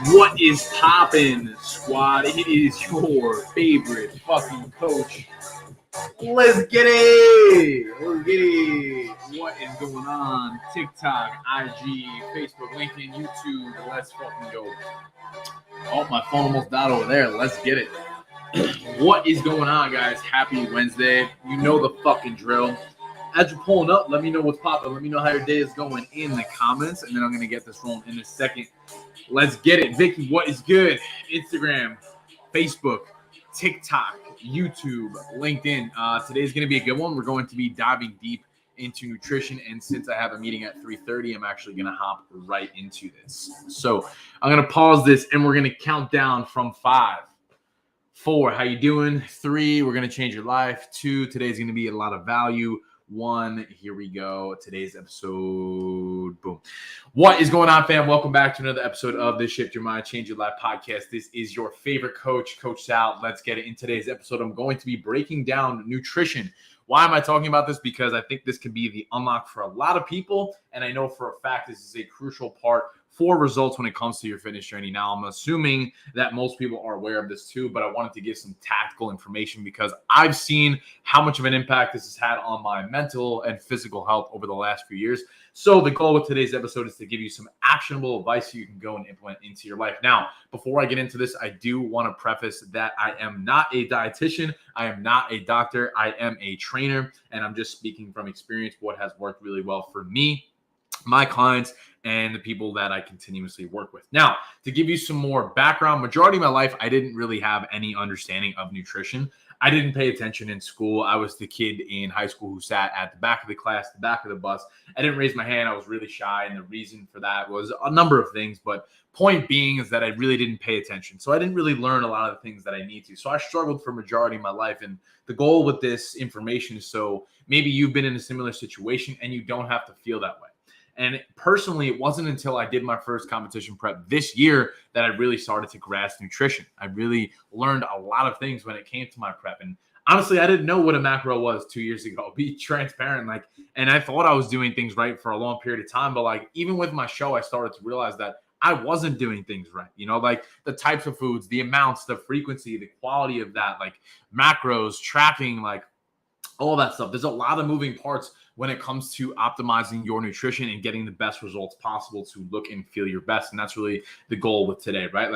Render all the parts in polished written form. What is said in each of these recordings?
What is poppin', squad? It is your favorite fucking coach. Let's get it! Let's get it! What is going on? TikTok, IG, Facebook, LinkedIn, YouTube. Let's fucking go. Oh, my phone almost died over there. Let's get it. What is going on, guys? Happy Wednesday. You know the fucking drill. As you're pulling up, let me know what's popping. Let me know how your day is going in the comments, and then I'm going to get this rolling in a second. Let's get it. Vicky, what is good? Instagram, Facebook, TikTok, YouTube, LinkedIn. Today's going to be a good one. We're going to be diving deep into nutrition, and since I have a meeting at 3:30, I'm actually going to hop right into this. So I'm going to pause this, and we're going to count down from 5, 4, how you doing? 3, we're going to change your life. 2, today's going to be a lot of value. 1, here we go. Today's episode, boom. What is going on, fam? Welcome back to another episode of the Shift Your Mind, Change Your Life podcast. This is your favorite coach, Coach Sal. Let's get it. In today's episode, I'm going to be breaking down nutrition. Why am I talking about this? Because I think this can be the unlock for a lot of people, and I know for a fact this is a crucial part for results when it comes to your fitness journey. Now, I'm assuming that most people are aware of this too, but I wanted to give some tactical information because I've seen how much of an impact this has had on my mental and physical health over the last few years. So the goal with today's episode is to give you some actionable advice you can go and implement into your life. Now, before I get into this, I do want to preface that I am not a dietitian. I am not a doctor. I am a trainer, and I'm just speaking from experience, what has worked really well for me, my clients, and the people that I continuously work with. Now, to give you some more background, majority of my life, I didn't really have any understanding of nutrition. I didn't pay attention in school. I was the kid in high school who sat at the back of the class, the back of the bus. I didn't raise my hand. I was really shy, and the reason for that was a number of things, but point being is that I really didn't pay attention. So I didn't really learn a lot of the things that I need to. So I struggled for majority of my life, and the goal with this information is so maybe you've been in a similar situation and you don't have to feel that way. And personally, it wasn't until I did my first competition prep this year that I really started to grasp nutrition. I really learned a lot of things when it came to my prep. And honestly, I didn't know what a macro was 2 years ago. I'll be transparent. And I thought I was doing things right for a long period of time. But even with my show, I started to realize that I wasn't doing things right. The types of foods, the amounts, the frequency, the quality of that, macros, tracking, all that stuff. There's a lot of moving parts when it comes to optimizing your nutrition and getting the best results possible to look and feel your best. And that's really the goal with today, right?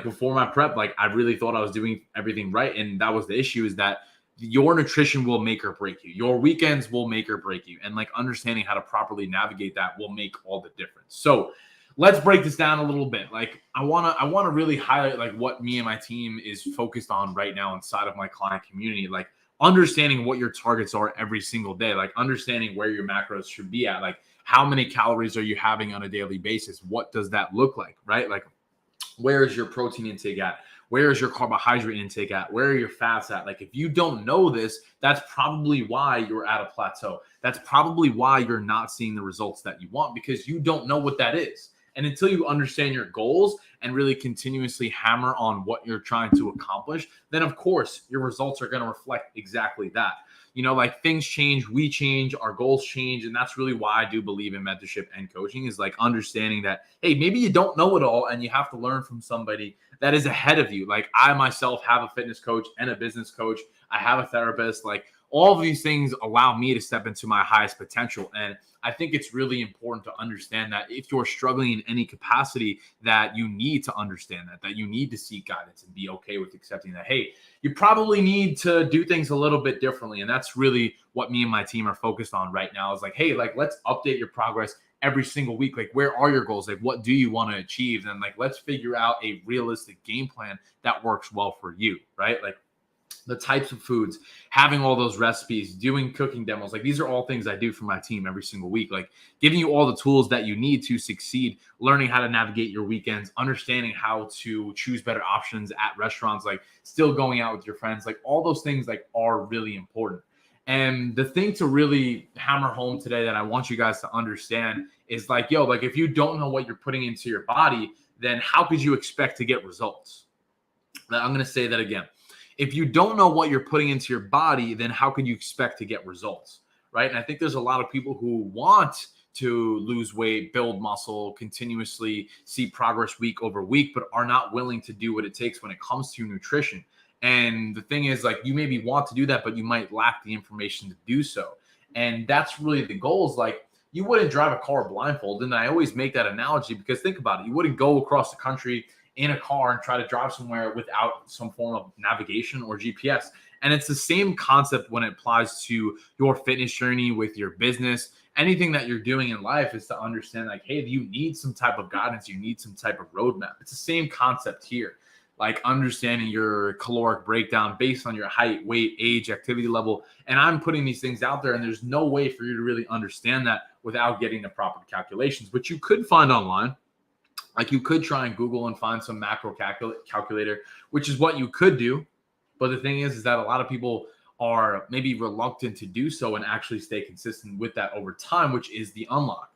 Before my prep, I really thought I was doing everything right. And that was the issue, is that your nutrition will make or break you. Your weekends will make or break you. And understanding how to properly navigate that will make all the difference. So let's break this down a little bit. I want to really highlight what me and my team is focused on right now inside of my client community. Understanding what your targets are every single day, understanding where your macros should be at, how many calories are you having on a daily basis? What does that look like, right? Where is your protein intake at? Where is your carbohydrate intake at? Where are your fats at? If you don't know this, that's probably why you're at a plateau. That's probably why you're not seeing the results that you want, because you don't know what that is. And until you understand your goals and really continuously hammer on what you're trying to accomplish, then of course your results are going to reflect exactly that. Things change, we change, our goals change. And that's really why I do believe in mentorship and coaching, is understanding that, hey, maybe you don't know it all and you have to learn from somebody that is ahead of you. I myself have a fitness coach and a business coach. I have a therapist. All of these things allow me to step into my highest potential. And I think it's really important to understand that if you're struggling in any capacity, that you need to understand that you need to seek guidance and be okay with accepting that, hey, you probably need to do things a little bit differently. And that's really what me and my team are focused on right now, is hey, let's update your progress every single week. Where are your goals? What do you want to achieve? And let's figure out a realistic game plan that works well for you, right? The types of foods, having all those recipes, doing cooking demos. These are all things I do for my team every single week. Giving you all the tools that you need to succeed, learning how to navigate your weekends, understanding how to choose better options at restaurants, still going out with your friends. All those things are really important. And the thing to really hammer home today that I want you guys to understand is if you don't know what you're putting into your body, then how could you expect to get results? I'm going to say that again. If you don't know what you're putting into your body, then how can you expect to get results, right? And I think there's a lot of people who want to lose weight, build muscle, continuously see progress week over week, but are not willing to do what it takes when it comes to nutrition. And the thing is, like, you maybe want to do that, but you might lack the information to do so. And that's really the goal. Is like, you wouldn't drive a car blindfolded. And I always make that analogy because think about it. You wouldn't go across the country in a car and try to drive somewhere without some form of navigation or GPS. And it's the same concept when it applies to your fitness journey, with your business, anything that you're doing in life, is to understand, like, hey, you need some type of guidance. You need some type of roadmap. It's the same concept here. Like understanding your caloric breakdown based on your height, weight, age, activity level. And I'm putting these things out there, and there's no way for you to really understand that without getting the proper calculations, which you could find online. Like, you could try and Google and find some macro calculator, which is what you could do. But the thing is that a lot of people are maybe reluctant to do so and actually stay consistent with that over time, which is the unlock.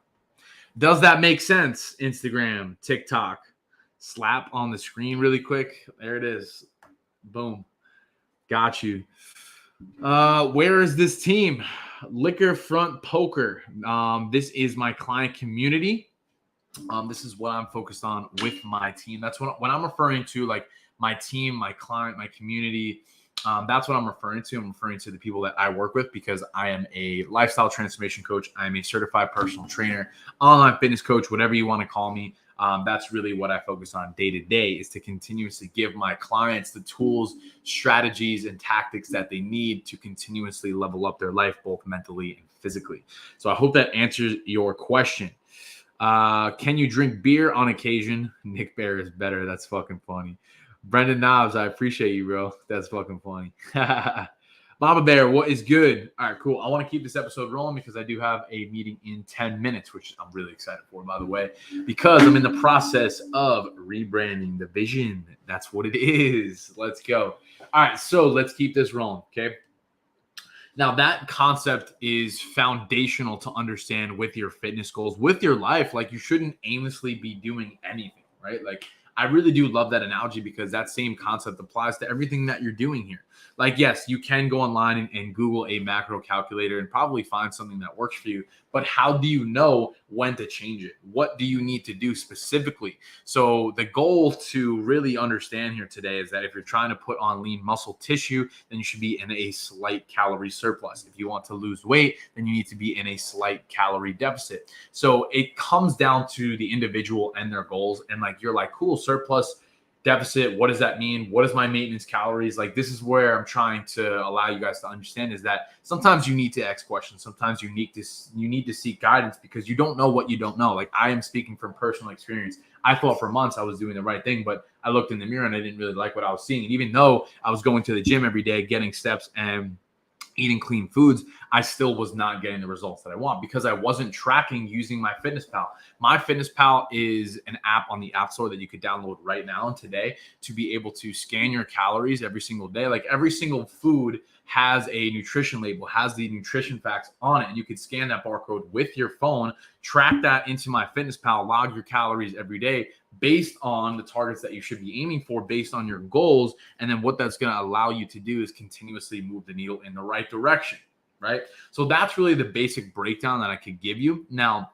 Does that make sense? Instagram, TikTok. Slap on the screen really quick. There it is. Boom. Got you. Where is this team? Liquor Front Poker. This is my client community. This is what I'm focused on with my team. That's when I'm referring to, like, my team, my client, my community. That's what I'm referring to. I'm referring to the people that I work with, because I am a lifestyle transformation coach. I'm a certified personal trainer, online fitness coach, whatever you want to call me. That's really what I focus on day to day, is to continuously give my clients the tools, strategies, and tactics that they need to continuously level up their life, both mentally and physically. So I hope that answers your question. Can you drink beer on occasion? Nick Bear is better. That's fucking funny. Brendan Knobs, I appreciate you, bro. That's fucking funny. Mama Bear, what is good? All right, cool. I want to keep this episode rolling because I do have a meeting in 10 minutes, which I'm really excited for, by the way, because I'm in the process of rebranding the vision. That's what it is. Let's go. All right, so let's keep this rolling, okay? Now, that concept is foundational to understand with your fitness goals, with your life. Like, you shouldn't aimlessly be doing anything, right? Like, I really do love that analogy, because that same concept applies to everything that you're doing here. Like, yes, you can go online and Google a macro calculator and probably find something that works for you. But how do you know when to change it? What do you need to do specifically? So the goal to really understand here today is that if you're trying to put on lean muscle tissue, then you should be in a slight calorie surplus. If you want to lose weight, then you need to be in a slight calorie deficit. So it comes down to the individual and their goals. And like, you're like, cool, surplus, deficit, what does that mean? What is my maintenance calories? Like, this is where I'm trying to allow you guys to understand, is that sometimes you need to ask questions. Sometimes you need to seek guidance, because you don't know what you don't know. Like, I am speaking from personal experience. I thought for months I was doing the right thing, but I looked in the mirror and I didn't really like what I was seeing. And even though I was going to the gym every day, getting steps and eating clean foods, I still was not getting the results that I want, because I wasn't tracking using MyFitnessPal. MyFitnessPal is an app on the App Store that you could download right now and today to be able to scan your calories every single day. Like, every single food has a nutrition label, has the nutrition facts on it, and you could scan that barcode with your phone, track that into MyFitnessPal, log your calories every day based on the targets that you should be aiming for, based on your goals. And then what that's going to allow you to do is continuously move the needle in the right direction, right? So that's really the basic breakdown that I could give you. Now,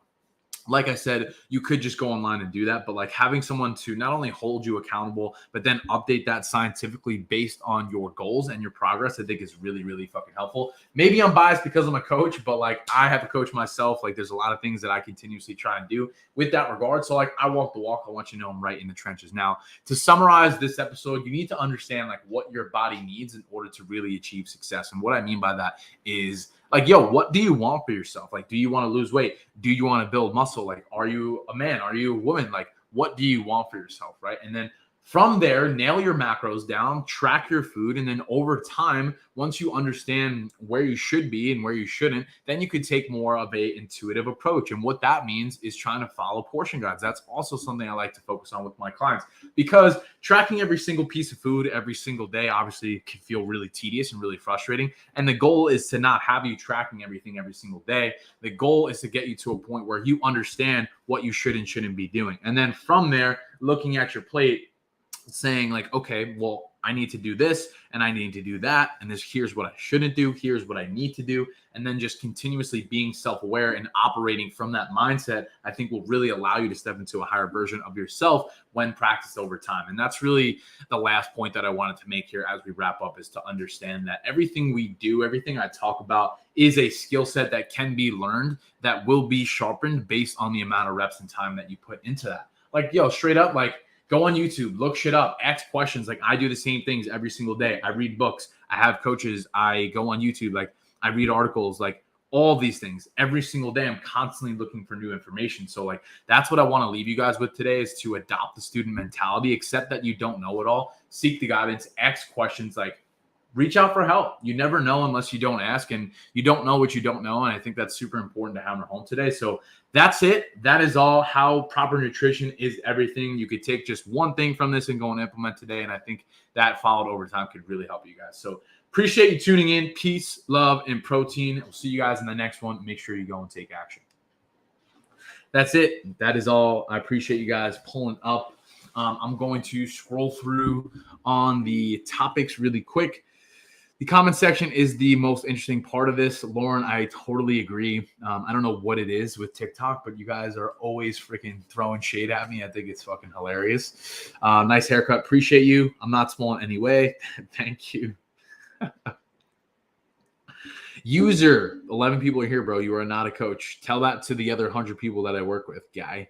like I said, you could just go online and do that, but like, having someone to not only hold you accountable, but then update that scientifically based on your goals and your progress, I think is really, really fucking helpful. Maybe I'm biased because I'm a coach, but like, I have a coach myself. Like, there's a lot of things that I continuously try and do with that regard. So like, I walk the walk. I want you to know I'm right in the trenches. Now, to summarize this episode, you need to understand like what your body needs in order to really achieve success. And what I mean by that is, like, yo, what do you want for yourself? Like, do you want to lose weight? Do you want to build muscle? Like, are you a man? Are you a woman? Like, what do you want for yourself, right? And then from there, nail your macros down, track your food. And then over time, once you understand where you should be and where you shouldn't, then you could take more of a intuitive approach. And what that means is trying to follow portion guides. That's also something I like to focus on with my clients, because tracking every single piece of food every single day obviously can feel really tedious and really frustrating. And the goal is to not have you tracking everything every single day. The goal is to get you to a point where you understand what you shouldn't be doing. And then from there, looking at your plate, saying like, okay, well, I need to do this and I need to do that. And here's what I shouldn't do. Here's what I need to do. And then just continuously being self-aware and operating from that mindset, I think will really allow you to step into a higher version of yourself when practiced over time. And that's really the last point that I wanted to make here as we wrap up, is to understand that everything we do, everything I talk about is a skill set that can be learned, that will be sharpened based on the amount of reps and time that you put into that. Like, yo, straight up, like, go on YouTube, look shit up, ask questions. Like, I do the same things every single day. I read books. I have coaches. I go on YouTube. Like, I read articles. Like, all these things every single day. I'm constantly looking for new information. So, like, that's what I want to leave you guys with today, is to adopt the student mentality. Accept that you don't know it all. Seek the guidance. Ask questions. Like, reach out for help. You never know unless you don't ask, and you don't know what you don't know. And I think that's super important to hammer home today. So that's it. That is all. How proper nutrition is everything. You could take just one thing from this and go and implement today. And I think that followed over time could really help you guys. So appreciate you tuning in. Peace, love, and protein. We'll see you guys in the next one. Make sure you go and take action. That's it. That is all. I appreciate you guys pulling up. I'm going to scroll through on the topics really quick. The comment section is the most interesting part of this. Lauren, I totally agree. I don't know what it is with TikTok, but you guys are always freaking throwing shade at me. I think it's fucking hilarious. Nice haircut. Appreciate you. I'm not small in any way. Thank you. User, 11 people are here, bro. You are not a coach. Tell that to the other 100 people that I work with, guy.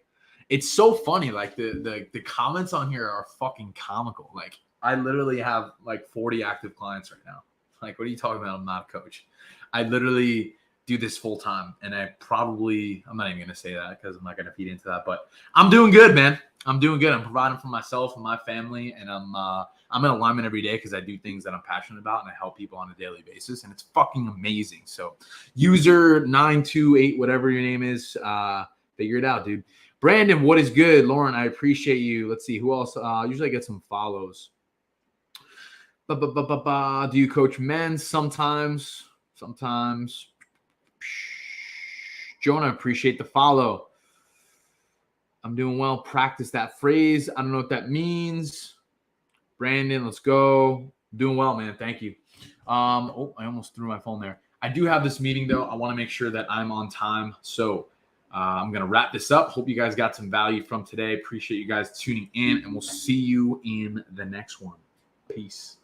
It's so funny. Like, the comments on here are fucking comical. Like, I literally have like 40 active clients right now. Like, what are you talking about? I'm not a coach. I literally do this full time, and I'm not even going to say that because I'm not going to feed into that, but I'm doing good, man. I'm doing good. I'm providing for myself and my family, and I'm in alignment every day because I do things that I'm passionate about, and I help people on a daily basis, and it's fucking amazing. So user 928, whatever your name is, figure it out, dude. Brandon, what is good? Lauren, I appreciate you. Let's see who else. Usually I get some follows. Do you coach men? Sometimes. Jonah, appreciate the follow. I'm doing well. Practice that phrase. I don't know what that means. Brandon, let's go. Doing well, man. Thank you. I almost threw my phone there. I do have this meeting, though. I want to make sure that I'm on time. So I'm going to wrap this up. Hope you guys got some value from today. Appreciate you guys tuning in, and we'll see you in the next one. Peace.